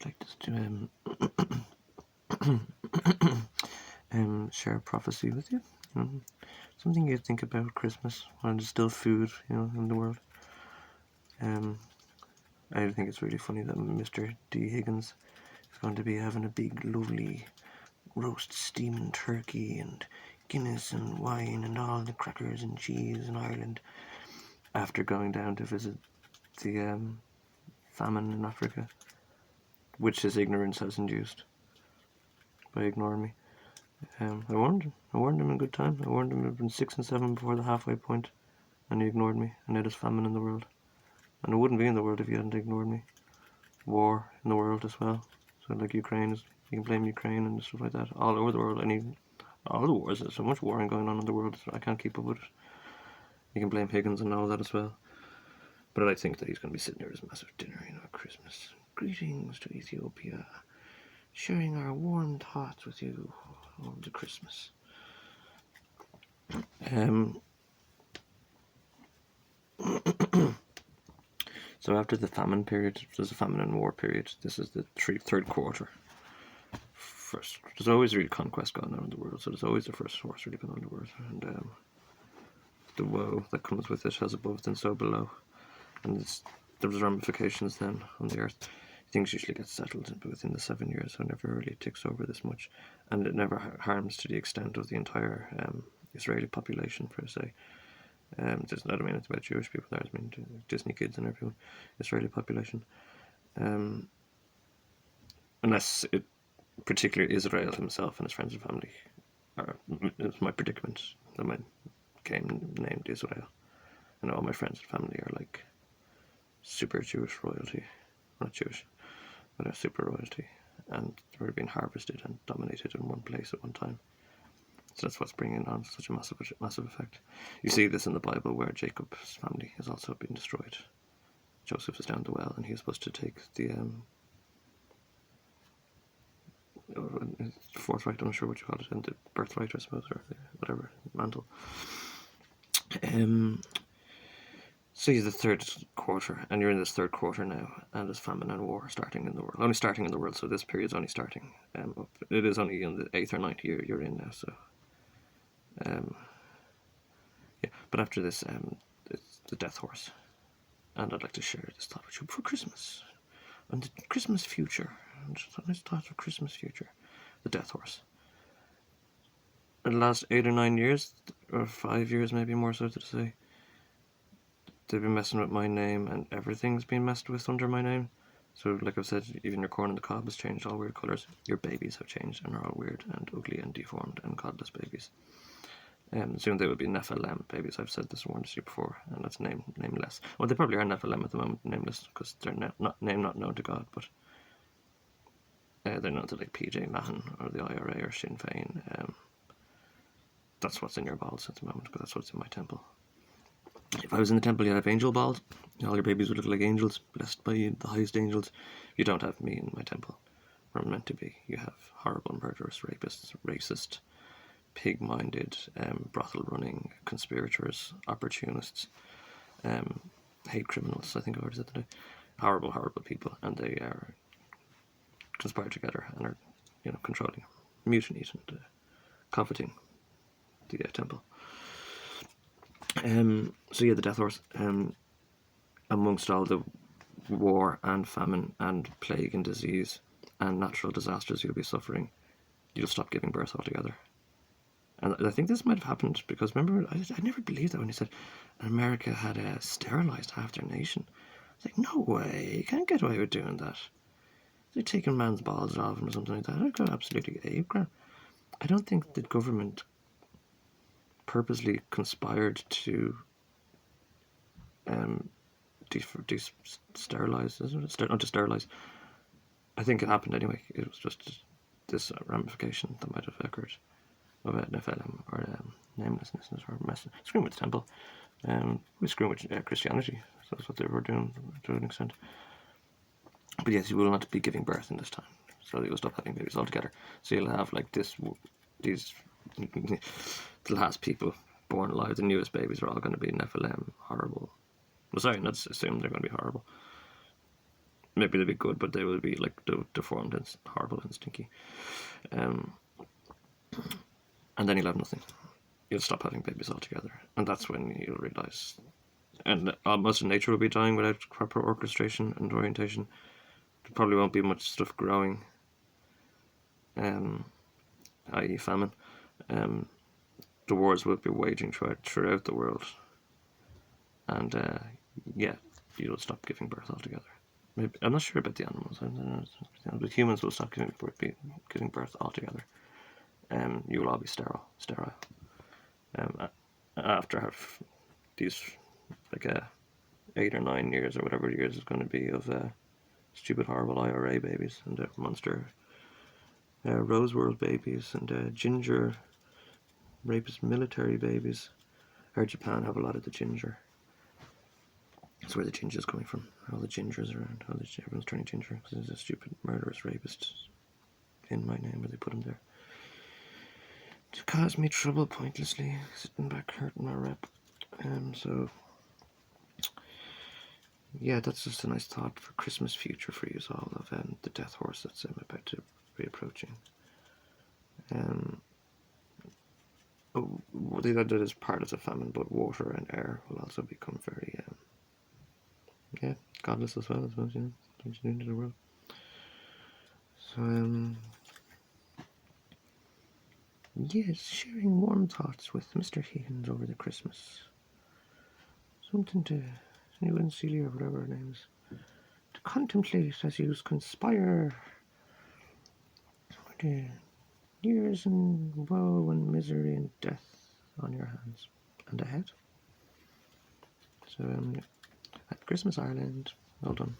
like to share a prophecy with you. Something you think about Christmas when there's still food, in the world. I think it's really funny that Mr. D. Higgins is going to be having a big, lovely roast steaming turkey and Guinness and wine and all the crackers and cheese in Ireland after going down to visit the famine in Africa, which his ignorance has induced by ignoring me. I warned him in good time. I warned him it had been 6 and 7 before the halfway point, and he ignored me, and now there's famine in the world. And it wouldn't be in the world if he hadn't ignored me. War in the world as well. So like Ukraine, you can blame Ukraine and stuff like that all over the world. All the wars, there's so much warring going on in the world, I can't keep up with it. You can blame Higgins and all that as well. But I think that he's going to be sitting there at his massive dinner, at Christmas. Greetings to Ethiopia. Sharing our warm thoughts with you on to Christmas. So after the famine period, there's a famine and war period. This is the third quarter. First, there's always really conquest going on in the world, so there's always the first horse really going on in the world, and the woe that comes with it, as above then so below, and there's ramifications then on the earth. Things usually get settled within the 7 years, so it never really ticks over this much, and it never harms to the extent of the entire Israeli population per se. I don't mean it's about Jewish people there, I mean Disney kids and everyone, Israeli population. Unless it, particularly Israel himself and his friends and family, it's my predicament that I came named Israel. And all my friends and family are like super Jewish royalty. Not Jewish, but are super royalty. And they're being harvested and dominated in one place at one time. So that's what's bringing on such a massive effect. You see this in the Bible where Jacob's family has also been destroyed. Joseph is down the well and he is supposed to take the forthright, I'm not sure what you call it, and the birthright, I suppose, or whatever, mantle. So you're the third quarter, and you're in this third quarter now, and there's famine and war starting in the world. Only starting in the world, so this period's only starting. It is only in the 8th or 9th year you're in now, so... yeah, but after this, it's the death horse. And I'd like to share this thought with you for Christmas. And the Christmas future. And a nice thought of Christmas future. The death horse. In the last 8 or 9 years, or 5 years maybe more so to say, they've been messing with my name, and everything's been messed with under my name. So, like I've said, even your corn on the cob has changed, all weird colours. Your babies have changed and are all weird and ugly and deformed and godless babies. Soon they will be Nephilim babies. I've said this once to you before, and that's nameless. Well, they probably are Nephilim at the moment, nameless, because they're not known to God, but they're known to like PJ Mahon or the IRA or Sinn Féin. That's what's in your balls at the moment, because that's what's in my temple. If I was in the temple, you'd have angel balls. All your babies would look like angels, blessed by the highest angels. You don't have me in my temple, where I'm meant to be. You have horrible murderers, rapists, racist, pig-minded, brothel-running conspirators, opportunists, hate criminals, I think I already said today. Horrible, horrible people, and they are conspired together and are, controlling, mutinies and coveting the temple. So yeah, the death horse. Amongst all the war and famine and plague and disease and natural disasters you'll be suffering, you'll stop giving birth altogether. And I think this might have happened because, remember, I never believed that when he said America had sterilized half their nation. It's like, no way, you can't get away with doing that. They're taking man's balls off him or something like that. I'd go absolutely ape. I don't think the government purposely conspired to sterilize, isn't it? Not to sterilize. I think it happened anyway. It was just this ramification that might have occurred of Nephilim or namelessness or screwing with the temple. We screwing with Christianity. So that's what they were doing to an extent. But yes, you will not be giving birth in this time. So you'll stop having babies altogether. So you'll have like these the last people born alive, the newest babies are all going to be Nephilim, horrible. Well, sorry, let's assume they're going to be horrible. maybe they'll be good, but they will be like deformed and horrible and stinky. And then you'll have nothing. You'll stop having babies altogether, and that's when you'll realise. And most of nature will be dying without proper orchestration and orientation. There probably won't be much stuff growing, i.e. famine. The wars will be waging throughout the world, and you'll stop giving birth altogether. Maybe, I'm not sure about the animals. I don't know, but humans will stop giving birth altogether. You will all be sterile. After have these like 8 or 9 years or whatever years is going to be of stupid horrible IRA babies and monster Rose World babies and ginger rapist military babies. I heard Japan have a lot of the ginger. That's where the ginger is coming from. All the gingers around. Everyone's turning ginger because there's a stupid murderous rapist in my name where they put him there to cause me trouble pointlessly, sitting back hurting my rep. So yeah, that's just a nice thought for Christmas future for you all of the death horse that's about to be approaching. That is part of the famine, but water and air will also become very godless as well, I suppose, into the world. So yes, sharing warm thoughts with Mr. Higgins over the Christmas. Something to you and Celia, or whatever her name is, to contemplate as you conspire the years and woe and misery and death on your hands and ahead. So, Happy Christmas, Ireland. Well done.